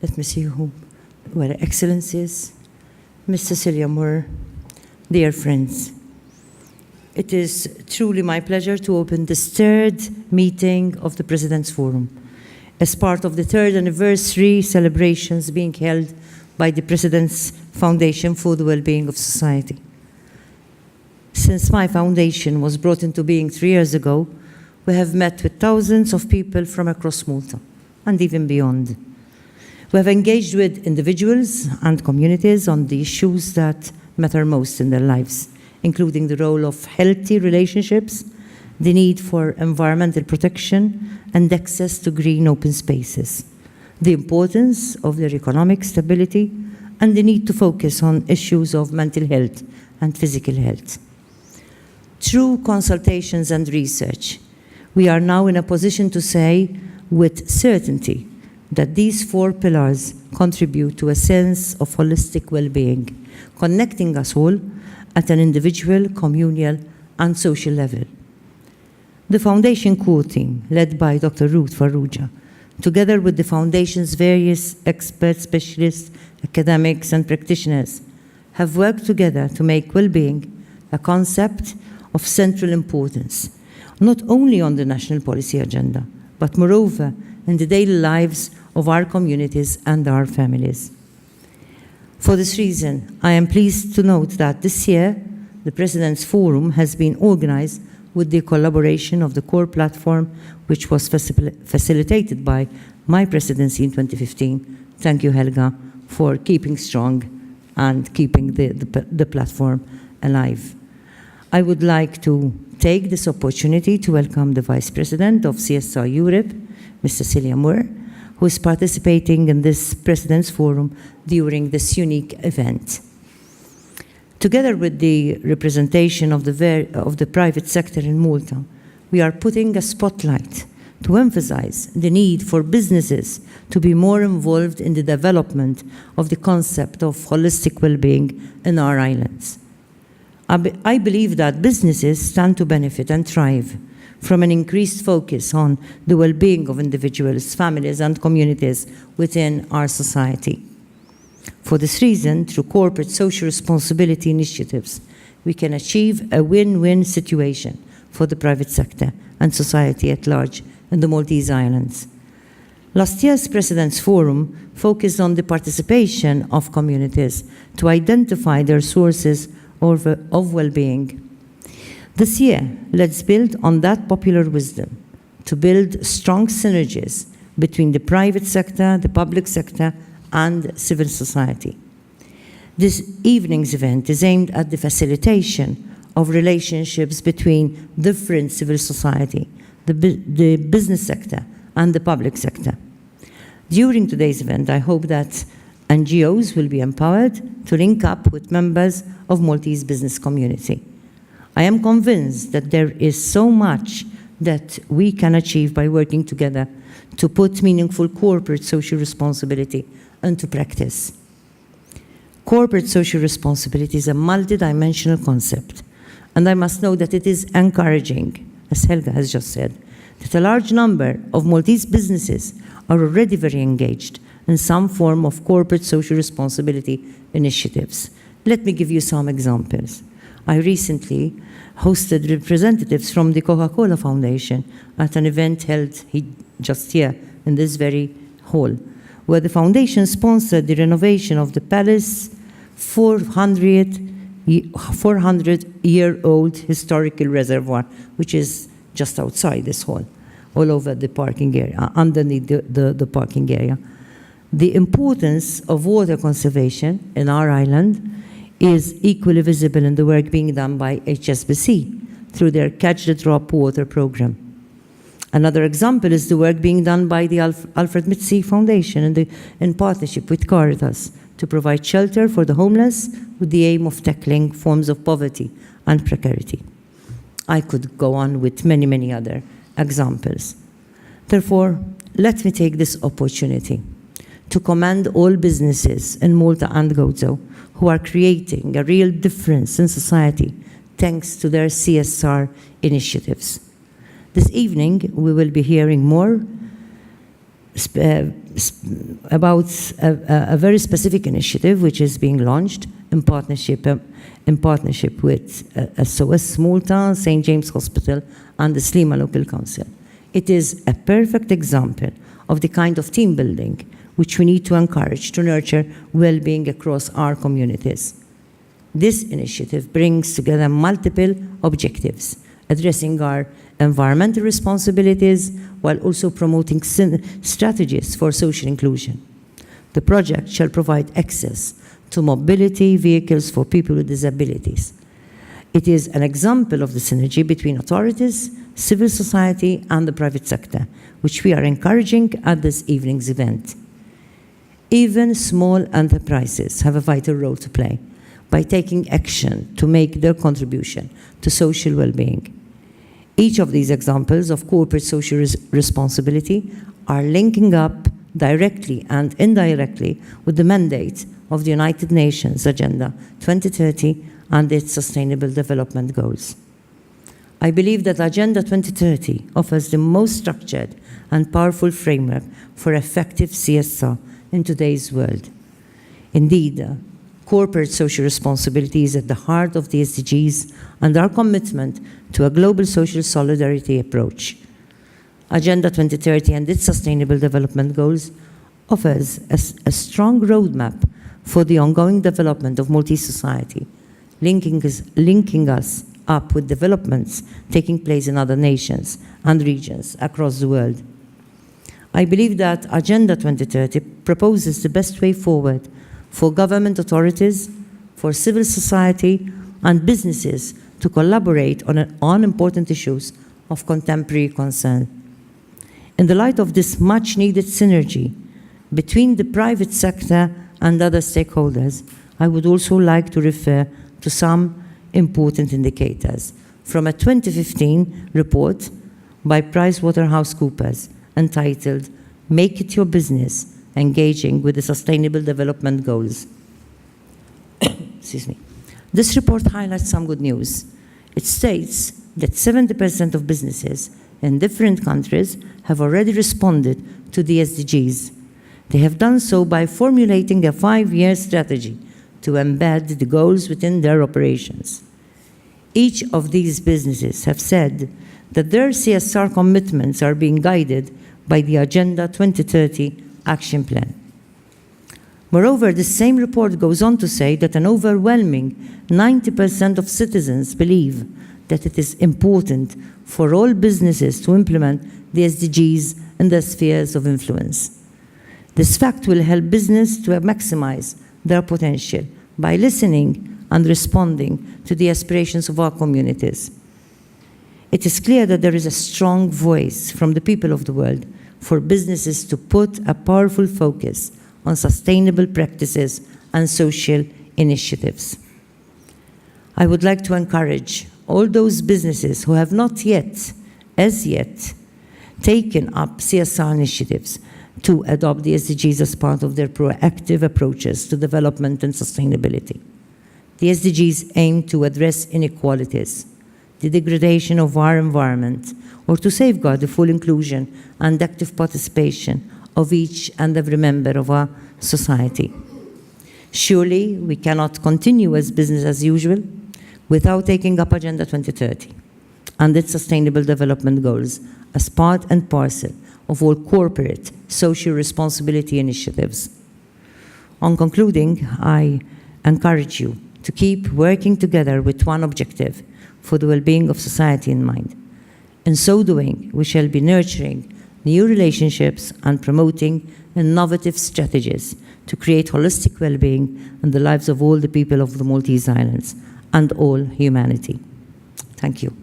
let me see who were Excellencies, Ms. Cecilia Moore, dear friends. It is truly my pleasure to open this third meeting of the President's Forum as part of the third anniversary celebrations being held by the President's Foundation for the Wellbeing of Society. Since my foundation was brought into being 3 years ago, we have met with thousands of people from across Malta and even beyond. We have engaged with individuals and communities on the issues that matter most in their lives, including the role of healthy relationships, the need for environmental protection, and access to green open spaces, the importance of their economic stability, and the need to focus on issues of mental health and physical health. Through consultations and research, we are now in a position to say with certainty that these 4 pillars contribute to a sense of holistic well-being, connecting us all at an individual, communal, and social level. The Foundation core team, led by Dr. Ruth Farrugia, together with the Foundation's various experts, specialists, academics, and practitioners, have worked together to make well-being a concept of central importance, not only on the national policy agenda, but moreover in the daily lives of our communities and our families. For this reason, I am pleased to note that this year, the President's Forum has been organized with the collaboration of the core platform, which was facilitated by my presidency in 2015. Thank you, Helga, for keeping strong and keeping the platform alive. I would like to take this opportunity to welcome the Vice President of CSR Europe, Ms. Cecilia Moore, who is participating in this President's Forum during this unique event. Together with the representation of the private sector in Malta, we are putting a spotlight to emphasize the need for businesses to be more involved in the development of the concept of holistic well-being in our islands. I believe that businesses stand to benefit and thrive from an increased focus on the well-being of individuals, families, and communities within our society. For this reason, through corporate social responsibility initiatives, we can achieve a win-win situation for the private sector and society at large in the Maltese Islands. Last year's President's Forum focused on the participation of communities to identify their sources of well-being. This year, let's build on that popular wisdom to build strong synergies between the private sector, the public sector, and civil society. This evening's event is aimed at the facilitation of relationships between different civil society, the business sector, and the public sector. During today's event, I hope that NGOs will be empowered to link up with members of Maltese business community. I am convinced that there is so much that we can achieve by working together to put meaningful corporate social responsibility into practice. Corporate social responsibility is a multidimensional concept, and I must note that it is encouraging, as Helga has just said, that a large number of Maltese businesses are already very engaged in some form of corporate social responsibility initiatives. Let me give you some examples. I recently hosted representatives from the Coca-Cola Foundation at an event held just here in this very hall, where the foundation sponsored the renovation of the palace 400-year-old historical reservoir, which is just outside this hall, all over the parking area, underneath the parking area. The importance of water conservation in our island is equally visible in the work being done by HSBC through their Catch the Drop water program. Another example is the work being done by the Alfred Mitzi Foundation in partnership with Caritas to provide shelter for the homeless with the aim of tackling forms of poverty and precarity. I could go on with many, many other examples. Therefore, let me take this opportunity to commend all businesses in Malta and Gozo who are creating a real difference in society thanks to their CSR initiatives. This evening, we will be hearing more about a very specific initiative which is being launched in partnership with SOS Malta, St. James Hospital, and the Slima Local Council. It is a perfect example of the kind of team building which we need to encourage to nurture well-being across our communities. This initiative brings together multiple objectives, addressing our environmental responsibilities while also promoting strategies for social inclusion. The project shall provide access to mobility vehicles for people with disabilities. It is an example of the synergy between authorities, civil society, and the private sector, which we are encouraging at this evening's event. Even small enterprises have a vital role to play by taking action to make their contribution to social well-being. Each of these examples of corporate social responsibility are linking up directly and indirectly with the mandate of the United Nations Agenda 2030 and its Sustainable Development Goals. I believe that Agenda 2030 offers the most structured and powerful framework for effective CSR in today's world. Indeed, corporate social responsibility is at the heart of the SDGs and our commitment to a global social solidarity approach. Agenda 2030 and its Sustainable Development Goals offers a strong roadmap for the ongoing development of Maltese society, linking us up with developments taking place in other nations and regions across the world. I believe that Agenda 2030 proposes the best way forward for government authorities, for civil society, and businesses to collaborate on important issues of contemporary concern. In the light of this much-needed synergy between the private sector and other stakeholders, I would also like to refer to some important indicators from a 2015 report by PricewaterhouseCoopers entitled "Make It Your Business, Engaging with the Sustainable Development Goals." Excuse me. This report highlights some good news. It states that 70% of businesses in different countries have already responded to the SDGs. They have done so by formulating a 5-year strategy to embed the goals within their operations. Each of these businesses have said that their CSR commitments are being guided by the Agenda 2030 Action Plan. Moreover, the same report goes on to say that an overwhelming 90% of citizens believe that it is important for all businesses to implement the SDGs in their spheres of influence. This fact will help business to maximize their potential by listening and responding to the aspirations of our communities. It is clear that there is a strong voice from the people of the world for businesses to put a powerful focus on sustainable practices and social initiatives. I would like to encourage all those businesses who have not yet, as yet, taken up CSR initiatives to adopt the SDGs as part of their proactive approaches to development and sustainability. The SDGs aim to address inequalities, the degradation of our environment, or to safeguard the full inclusion and active participation of each and every member of our society. Surely, we cannot continue as business as usual without taking up Agenda 2030 and its Sustainable Development Goals as part and parcel of all corporate social responsibility initiatives. On concluding, I encourage you to keep working together with one objective for the well-being of society in mind. In so doing, we shall be nurturing new relationships and promoting innovative strategies to create holistic well-being in the lives of all the people of the Maltese Islands and all humanity. Thank you.